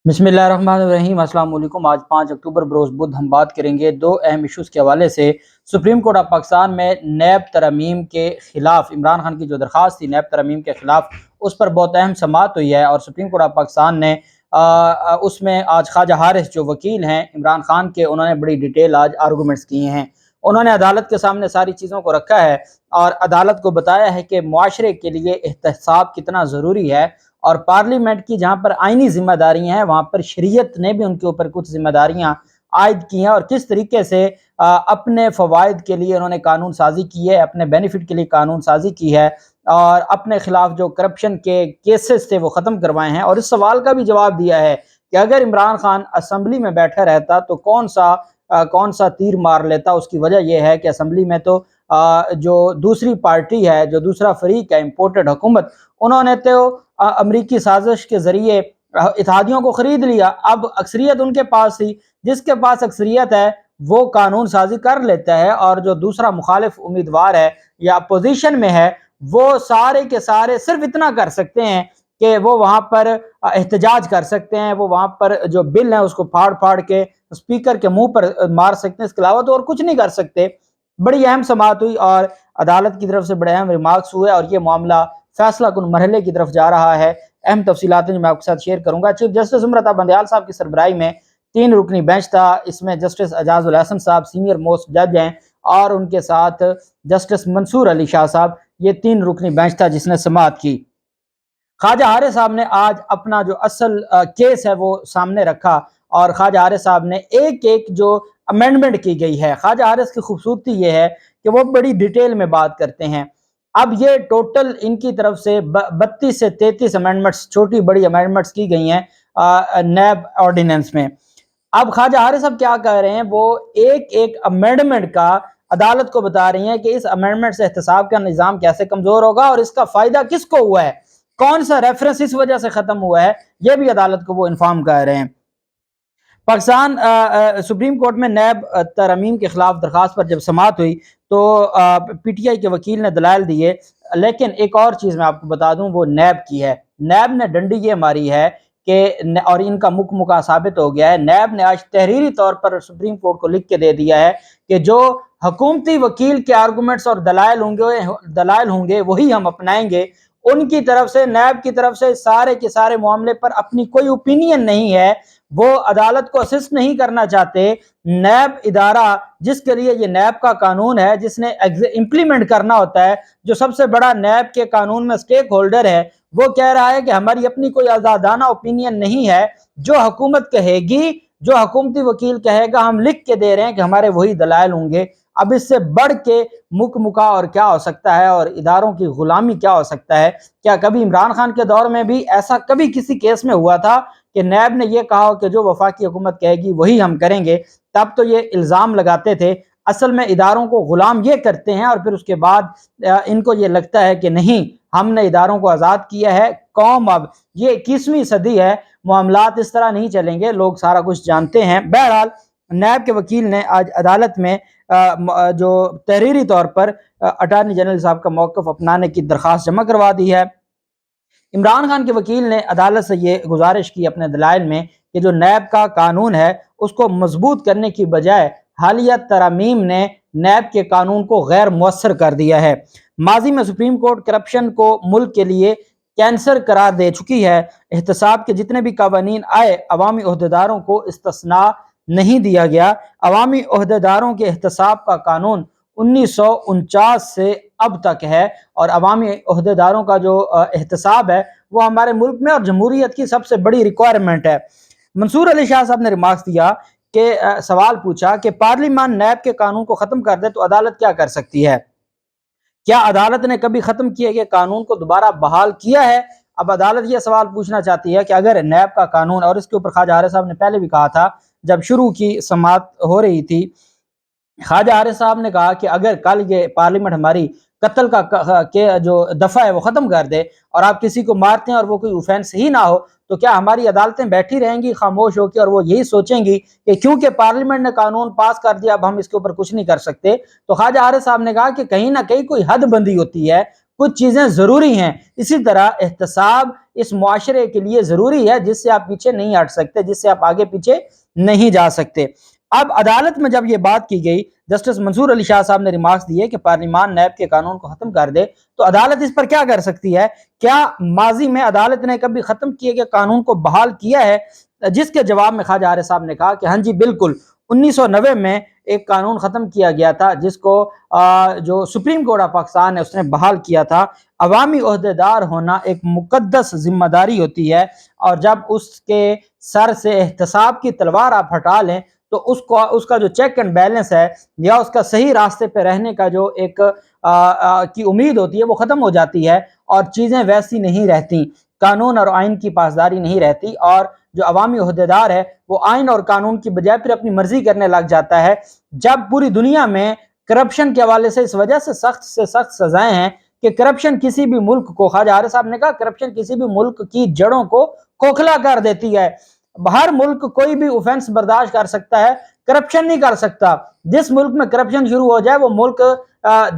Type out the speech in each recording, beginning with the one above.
बिस्मिल्लाहिर्रहमानिर्रहीम। अस्सलाम वालेकुम। आज 5 अक्टूबर बरोज़ बुध हम बात करेंगे दो अहम इशूज़ के हवाले से। सुप्रीम कोर्ट ऑफ पाकिस्तान में नैब तरमीम के ख़िलाफ़ इमरान खान की जो दरख्वास्त थी नैब तरमीम के ख़िलाफ़, उस पर बहुत अहम समाअत हुई है और सुप्रीम कोर्ट ऑफ पाकिस्तान ने उसमें आज ख्वाजा हारिस जो वकील हैं इमरान खान के, उन्होंने बड़ी डिटेल आज आर्गूमेंट्स किए हैं। उन्होंने अदालत के सामने सारी चीज़ों को रखा है और अदालत को बताया है कि मुआशरे के लिए एहतसाब कितना ज़रूरी है और पार्लियामेंट की जहाँ पर आइनी जिम्मेदारियाँ हैं वहाँ पर शरीयत ने भी उनके ऊपर कुछ जिम्मेदारियाँ आयद की हैं और किस तरीके से अपने फ़वाइद के लिए उन्होंने कानून साजी की है, अपने बेनिफिट के लिए कानून साजी की है और अपने ख़िलाफ़ जो करप्शन के केसेस थे वो ख़त्म करवाए हैं। और इस सवाल का भी जवाब दिया है कि अगर इमरान खान असम्बली में बैठा रहता तो कौन सा तीर मार लेता। उसकी वजह यह है कि असम्बली में तो जो दूसरी पार्टी है, जो दूसरा फरीक है, इम्पोर्टेड हुकूमत, उन्होंने तो अमरीकी साजिश के ज़रिए इत्तेहादियों को ख़रीद लिया। अब अक्सरियत उनके पास थी, जिसके पास अक्सरियत है वो कानून साजी कर लेता है और जो दूसरा मुखालिफ उम्मीदवार है या अपोजिशन में है वो सारे के सारे सिर्फ इतना कर सकते हैं कि वो वहाँ पर एहतजाज कर सकते हैं, वो वहाँ पर जो बिल है उसको फाड़ फाड़ के स्पीकर के मुंह पर मार सकते हैं, इसके अलावा तो और कुछ नहीं कर सकते। बड़ी अहम समाअत हुई और अदालत की तरफ से बड़े अहम रिमार्क्स हुए और ये मामला फैसला कुन मरहले की तरफ जा रहा है। अहम तफसीलात जो मैं आपके साथ शेयर करूंगा। चीफ जस्टिस उमर अता बंदयाल साहब की सरबराही में 3 रुकनी बेंच था। इसमें जस्टिस एजाजुल हसन साहब सीनियर मोस्ट जज हैं और उनके साथ जस्टिस मंसूर अली शाह साहब, ये 3 रुकनी बेंच था जिसने समाअत की। ख्वाजा हारिस साहब ने आज अपना जो असल केस है वो सामने रखा और ख्वाजा हारिस साहब ने एक एक जो अमेंडमेंट की गई है, ख्वाजा हारिस की खूबसूरती ये है कि वो बड़ी डिटेल में बात करते हैं। अब ये टोटल इनकी तरफ से 32 से 33 अमेंडमेंट्स, छोटी बड़ी अमेंडमेंट्स की गई हैं नैब ऑर्डिनेंस में। अब ख्वाजा हारिस साहब क्या कह रहे हैं, वो एक एक अमेंडमेंट का अदालत को बता रही हैं कि इस अमेंडमेंट से एहतसाब का निज़ाम कैसे कमज़ोर होगा और इसका फ़ायदा किसको हुआ है, कौन सा रेफरेंस इस वजह से ख़त्म हुआ है, ये भी अदालत को वो इन्फॉर्म कर रहे हैं। पाकिस्तान सुप्रीम कोर्ट में नैब तरमीम के खिलाफ दरख्वास्त पर जब समाअत हुई तो पीटीआई के वकील ने दलाइल दिए, लेकिन एक और चीज़ मैं आपको बता दूं वो नैब की है। नैब ने डंडी ये मारी है कि और इनका मुका साबित हो गया है। नैब ने आज तहरीरी तौर पर सुप्रीम कोर्ट को लिख के दे दिया है कि जो हुकूमती वकील के आर्गूमेंट्स और दलाइल होंगे वही हम अपनाएंगे। उनकी तरफ से, नैब की तरफ से सारे के सारे मामले पर अपनी कोई ओपिनियन नहीं है, वो अदालत को असिस्ट नहीं करना चाहते। नैब इदारा जिसके लिए ये नैब का कानून है, जिसने इम्प्लीमेंट करना होता है, जो सबसे बड़ा नैब के कानून में स्टेक होल्डर है, वो कह रहा है कि हमारी अपनी कोई आज़ादाना ओपिनियन नहीं है। जो हुकूमत कहेगी, जो हुकूमती वकील कहेगा, हम लिख के दे रहे हैं कि हमारे वही दलाइल होंगे। अब इससे बढ़ के मुका और क्या हो सकता है और इदारों की गुलामी क्या हो सकता है। क्या कभी इमरान खान के दौर में भी ऐसा कभी किसी केस में हुआ था कि नैब ने यह कहा कि जो वफाकी हुकूमत कहेगी वही हम करेंगे? तब तो ये इल्ज़ाम लगाते थे। असल में इदारों को गुलाम ये करते हैं और फिर उसके बाद इनको ये लगता है कि नहीं, हमने इदारों को आज़ाद किया है। कौम अब ये 21वीं सदी है, मामलात इस तरह नहीं चलेंगे, लोग सारा कुछ जानते हैं। बहरहाल नैब के वकील ने आज अदालत में जो तहरीरी तौर पर अटारनी जनरल साहब का मौक़िफ़ अपनाने की दरख्वास्त जमा करवा दी है। इमरान खान के वकील ने अदालत से ये गुजारिश की अपने दलाइल में कि जो नैब का कानून है उसको मजबूत करने की बजाय हालिया तरमीम ने नैब के कानून को गैर मुअस्सर कर दिया है। माजी में सुप्रीम कोर्ट करप्शन को मुल्क के लिए कैंसर करार दे चुकी है। एहतसाब के जितने भी कवानीन आए, अवामी ओहदेदारों को इस्तिस्ना नहीं दिया गया। अवामी ओहदेदारों के एहतसाब का कानून 1949 से अब तक है और अवामी ओहदेदारों का जो एहतसाब है वो हमारे मुल्क में और जमहूरियत की सबसे बड़ी रिक्वायरमेंट है। मंसूर अली शाह साहब ने रिमार्क्स दिया कि सवाल पूछा कि पार्लियामान नैब के कानून को ख़त्म कर दे तो अदालत क्या कर सकती है? क्या अदालत ने कभी ख़त्म किए गए कानून को दोबारा बहाल किया है? अब अदालत ये सवाल पूछना चाहती है कि अगर नैब का कानून, और इसके ऊपर ख्वाजा हारिस साहब ने पहले भी कहा था जब शुरू की समाअत हो रही थी, ख्वाजा हारिस साहब ने कहा कि अगर कल ये पार्लियामेंट हमारी कत्ल के जो दफ़ा है वो ख़त्म कर दे और आप किसी को मारते हैं और वो कोई ऑफेंस ही ना हो, तो क्या हमारी अदालतें बैठी रहेंगी खामोश होकर और वो यही सोचेंगी कि क्योंकि पार्लियामेंट ने कानून पास कर दिया अब हम इसके ऊपर कुछ नहीं कर सकते? तो ख्वाजा हारिस साहब ने कहा कि कहीं ना कहीं कोई हद बंदी होती है, कुछ चीज़ें ज़रूरी हैं। इसी तरह एहतसाब اس معاشرے کے لیے ضروری ہے، جس سے آپ پیچھے نہیں ہٹ سکتے، جس سے آپ آگے پیچھے نہیں جا سکتے۔ اب عدالت میں جب یہ بات کی گئی، جسٹس منصور علی شاہ صاحب نے ریمارکس دیے کہ پارلیمان نیب کے قانون کو ختم کر دے، تو عدالت اس پر کیا کر سکتی ہے؟ کیا ماضی میں عدالت نے کبھی ختم کیے گئے قانون کو بحال کیا ہے؟ جس کے جواب میں خواجہ حارث صاحب نے کہا کہ ہاں جی بالکل، 1990 میں ایک قانون ختم کیا گیا تھا جس کو جو سپریم کورٹ آف پاکستان ہے اس نے بحال کیا تھا۔ عوامی عہدیدار ہونا ایک مقدس ذمہ داری ہوتی ہے، اور جب اس کے سر سے احتساب کی تلوار آپ ہٹا لیں تو اس کا جو چیک اینڈ بیلنس ہے یا اس کا صحیح راستے پہ رہنے کا جو ایک کی امید ہوتی ہے وہ ختم ہو جاتی ہے، اور چیزیں ویسی نہیں رہتی، قانون اور آئین کی پاسداری نہیں رہتی، اور جو عوامی عہدیدار ہے وہ آئین اور قانون کی بجائے پھر اپنی مرضی کرنے لگ جاتا ہے۔ جب پوری دنیا میں کرپشن کے حوالے سے اس وجہ سے سخت سزائیں ہیں کہ کرپشن کسی بھی ملک کو، خواجہ حارث صاحب نے کہا، کرپشن کسی بھی ملک کی جڑوں کو کھوکھلا کر دیتی ہے۔ ہر ملک کوئی بھی اوفینس برداشت کر سکتا ہے، کرپشن نہیں کر سکتا۔ جس ملک میں کرپشن شروع ہو جائے وہ ملک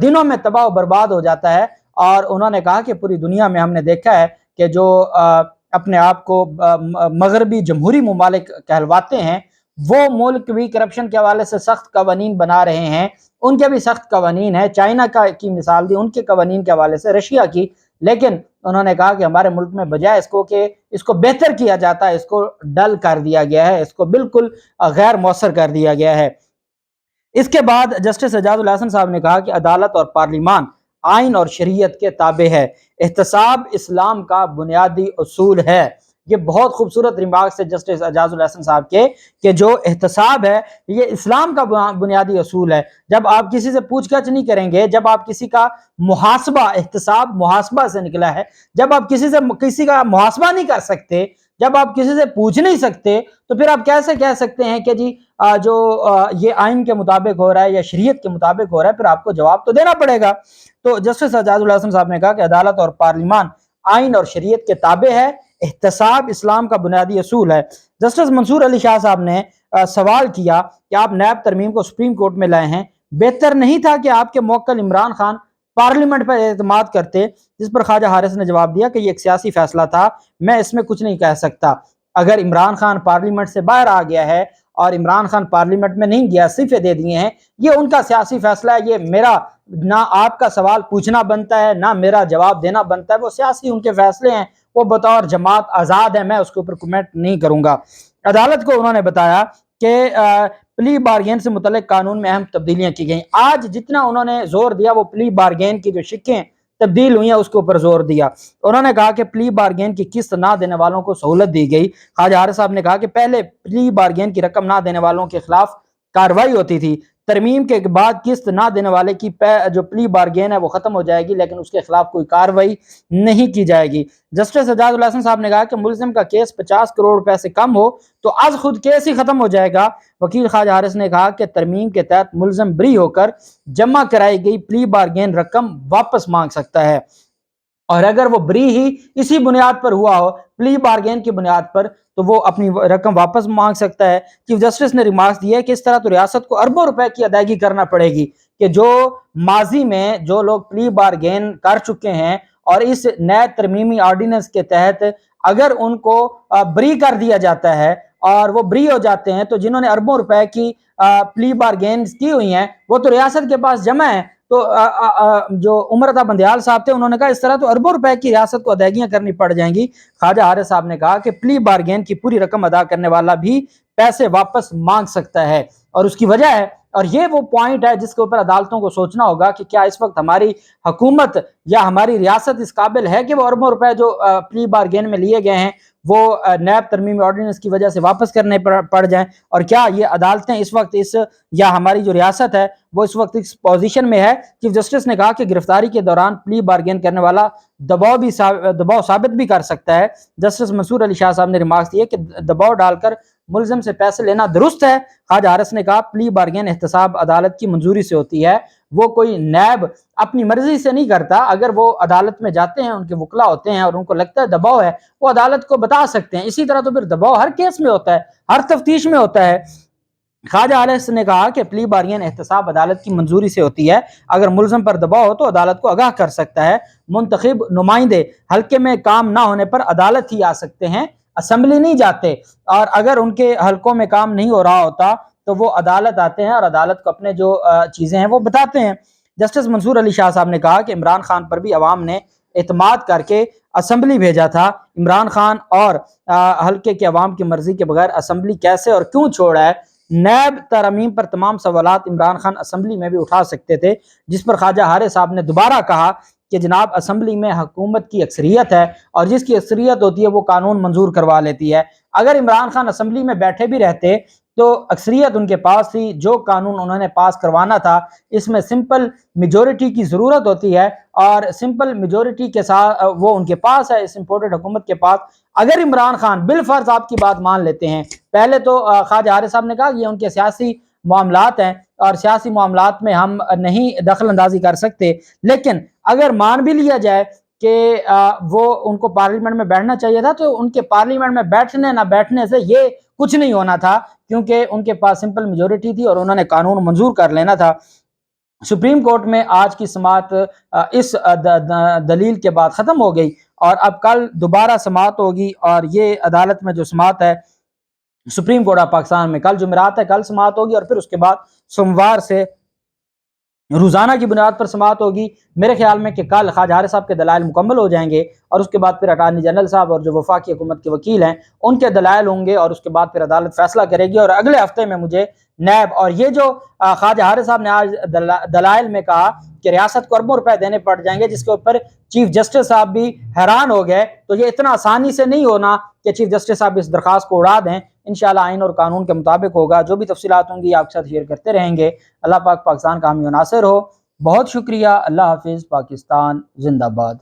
دنوں میں تباہ و برباد ہو جاتا ہے۔ اور انہوں نے کہا کہ پوری دنیا میں ہم نے دیکھا ہے کہ جو اپنے آپ کو مغربی جمہوری ممالک کہلواتے ہیں، وہ ملک بھی کرپشن کے حوالے سے سخت قوانین بنا رہے ہیں، ان کے بھی سخت قوانین ہیں۔ چائنا کی مثال دی، ان کے قوانین کے حوالے سے، رشیا کی، لیکن انہوں نے کہا کہ ہمارے ملک میں بجائے اس کو کہ اس کو بہتر کیا جاتا ہے، اس کو ڈل کر دیا گیا ہے، اس کو بالکل غیر مؤثر کر دیا گیا ہے۔ اس کے بعد جسٹس اعجاز الحسن صاحب نے کہا کہ عدالت اور پارلیمان آئین اور شریعت کے تابع ہے، احتساب اسلام کا بنیادی اصول ہے۔ یہ بہت خوبصورت ریمارکس ہے جسٹس اعجاز الحسن صاحب کے، کہ جو احتساب ہے یہ اسلام کا بنیادی اصول ہے۔ جب آپ کسی سے پوچھ گچھ نہیں کریں گے، جب آپ کسی کا محاسبہ، احتساب محاسبہ سے نکلا ہے، جب آپ کسی کا محاسبہ نہیں کر سکتے، جب آپ کسی سے پوچھ نہیں سکتے، تو پھر آپ کیسے کہہ سکتے ہیں کہ جی جو یہ آئین کے مطابق ہو رہا ہے یا شریعت کے مطابق ہو رہا ہے؟ پھر آپ کو جواب تو دینا پڑے گا۔ تو جسٹس اعجاز الحسن صاحب نے کہا کہ عدالت اور پارلیمان آئین اور شریعت کے تابع ہے، احتساب اسلام کا بنیادی اصول ہے۔ جسٹس منصور علی شاہ صاحب نے سوال کیا کہ آپ نیب ترمیم کو سپریم کورٹ میں لائے ہیں، بہتر نہیں تھا کہ آپ کے موکل عمران خان پارلیمنٹ پر اعتماد کرتے؟ جس پر خواجہ حارث نے جواب دیا کہ یہ ایک سیاسی فیصلہ تھا، میں اس میں کچھ نہیں کہہ سکتا۔ اگر عمران خان پارلیمنٹ سے باہر آ گیا ہے اور عمران خان پارلیمنٹ میں نہیں گیا، استعفے دے دیے ہیں، یہ ان کا سیاسی فیصلہ ہے، یہ میرا نہ آپ کا سوال پوچھنا بنتا ہے نہ میرا جواب دینا بنتا ہے، وہ سیاسی ان کے فیصلے ہیں، وہ بطور جماعت آزاد ہے، میں اس کے اوپر کمنٹ نہیں کروں گا۔ عدالت کو انہوں نے بتایا کہ پلی بارگین سے متعلق قانون میں اہم تبدیلیاں کی گئیں۔ آج جتنا انہوں نے زور دیا وہ پلی بارگین کی جو شکیں تبدیل ہوئی ہیں اس کے اوپر زور دیا۔ انہوں نے کہا کہ پلی بارگین کی قسط نہ دینے والوں کو سہولت دی گئی۔ خواجہ حارث صاحب نے کہا کہ پہلے پلی بارگین کی رقم نہ دینے والوں کے خلاف کارروائی ہوتی تھی، ترمیم کے بعد قسط نہ دینے والے کی جو پلی بارگین ہے وہ ختم ہو جائے گی، لیکن اس کے خلاف کوئی کارروائی نہیں کی جائے گی۔ جسٹس اعجاز الحسن صاحب نے کہا کہ ملزم کا کیس 50 کروڑ روپے سے کم ہو تو از خود کیس ہی ختم ہو جائے گا۔ وکیل خواجہ حارث نے کہا کہ ترمیم کے تحت ملزم بری ہو کر جمع کرائی گئی پلی بارگین رقم واپس مانگ سکتا ہے، اور اگر وہ بری ہی اسی بنیاد پر ہوا ہو، پلی بارگین کی بنیاد پر، تو وہ اپنی رقم واپس مانگ سکتا ہے۔ چیف جسٹس نے ریمارکس دیے کہ اس طرح تو ریاست کو اربوں روپے کی ادائیگی کرنا پڑے گی، کہ جو ماضی میں جو لوگ پلی بارگین کر چکے ہیں اور اس نئے ترمیمی آرڈیننس کے تحت اگر ان کو بری کر دیا جاتا ہے اور وہ بری ہو جاتے ہیں، تو جنہوں نے اربوں روپے کی پلی بارگینز کی ہوئی ہیں وہ تو ریاست کے پاس جمع ہیں۔ تو جو عمر عطا بندیال صاحب تھے انہوں نے کہا اس طرح تو اربوں روپے کی ریاست کو ادائیگیاں کرنی پڑ جائیں گی۔ خواجہ حارث صاحب نے کہا کہ پلی بارگین کی پوری رقم ادا کرنے والا بھی پیسے واپس مانگ سکتا ہے، اور اس کی وجہ ہے، اور یہ وہ پوائنٹ ہے جس کے اوپر عدالتوں کو سوچنا ہوگا کہ کیا اس وقت ہماری حکومت یا ہماری ریاست اس قابل ہے کہ وہ اربوں روپے جو پلی بارگین میں لیے گئے ہیں وہ نیب ترمیمی آرڈیننس کی وجہ سے واپس کرنے پڑ جائیں، اور کیا یہ عدالتیں اس وقت یا ہماری جو ریاست ہے وہ اس وقت اس پوزیشن میں ہے؟ چیف جسٹس نے کہا کہ گرفتاری کے دوران پلی بارگین کرنے والا دباؤ ثابت بھی کر سکتا ہے۔ جسٹس منصور علی شاہ صاحب نے ریمارکس دیے کہ دباؤ ڈال کر ملزم سے پیسے لینا درست ہے۔ خواجہ حارث نے کہا پلی بارگین احتساب عدالت کی منظوری سے ہوتی ہے، وہ کوئی نیب اپنی مرضی سے نہیں کرتا۔ اگر وہ عدالت میں جاتے ہیں، ان کے وکلا ہوتے ہیں اور ان کو لگتا ہے دباؤ ہے، وہ عدالت کو بتا سکتے ہیں۔ اسی طرح تو پھر دباؤ ہر کیس میں ہوتا ہے، ہر تفتیش میں ہوتا ہے۔ ख्वाजा आलिस ने कहा कि प्ली बारियन एहतसाब अदालत की मंजूरी से होती है। अगर मुलजम पर दबाव हो तो अदालत को आगाह कर सकता है। मुंतखब नुमाइंदे हल्के में काम ना होने पर अदालत ही आ सकते हैं, असम्बली नहीं जाते। और अगर उनके हल्कों में काम नहीं हो रहा होता तो वो अदालत आते हैं और अदालत को अपने जो चीज़ें हैं वो बताते हैं। जस्टिस मंसूर अली शाह साहब ने कहा कि इमरान खान पर भी अवाम ने एतमाद करके असम्बली भेजा था। इमरान खान और हल्के के अवाम की मर्जी के बगैर असम्बली कैसे और क्यों छोड़ा है। नैब तरमीम पर तमाम सवालात इमरान खान असम्बली में भी उठा सकते थे, जिस पर ख्वाजा हारे साहब ने दोबारा कहा कि जनाब असम्बली में हुकूमत की अक्सरियत है और जिसकी अक्सरियत होती है वो कानून मंजूर करवा लेती है। अगर इमरान खान असम्बली में बैठे भी रहते तो अक्सरियत उनके पास थी, जो कानून उन्होंने पास करवाना था इसमें सिंपल मेजोरिटी की ज़रूरत होती है और सिंपल मेजोरिटी के साथ वो उनके पास है, इस इम्पोर्टेड हुकूमत के पास। अगर इमरान खान बिलफर्ज आपकी बात मान लेते हैं, पहले तो ख्वाजा हारे साहब ने कहा कि ये उनके सियासी मामलात हैं और सियासी मामलात में हम नहीं दखल अंदाजी कर सकते, लेकिन अगर मान भी लिया जाए कि वो उनको पार्लियामेंट में बैठना चाहिए था, तो उनके पार्लियामेंट में बैठने ना बैठने से ये कुछ नहीं होना था, क्योंकि उनके पास सिंपल मेजोरिटी थी और उन्होंने कानून मंजूर कर लेना था। सुप्रीम कोर्ट में आज की समाअत इस दलील के बाद ख़त्म हो गई और अब कल दोबारा समाअत होगी और ये अदालत में जो समाअत है सुप्रीम कोर्ट ऑफ पाकिस्तान में कल जुमेरात है, कल समाअत होगी और फिर उसके बाद सोमवार से रोज़ाना की बुनियाद पर समाअत होगी। मेरे ख्याल में कि कल ख्वाजा हारे साहब के दलाइल मुकम्मल हो जाएंगे और उसके बाद फिर अटारनी जनरल साहब और जो वफाकी हुकूमत के वकील हैं उनके दलाइल होंगे और उसके बाद फिर अदालत फैसला करेगी। और अगले हफ्ते में मुझे नैब और ये जो ख्वाजा हारे साहब ने आज दलाइल में कहा कि रियासत को अरबों रुपए देने पड़ जाएंगे, जिसके ऊपर चीफ जस्टिस साहब भी हैरान हो गए। तो ये इतना आसानी से नहीं होना कि चीफ जस्टिस साहब इस दरख्वास्त को उड़ा दें। इंशाल्लाह आइन और कानून के मुताबिक होगा। जो भी तफसीलात होंगी आपके साथ शेयर करते रहेंगे। अल्लाह पाक पाकिस्तान का हामी नासिर हो। बहुत शुक्रिया। अल्लाह हाफिज़। पाकिस्तान जिंदाबाद।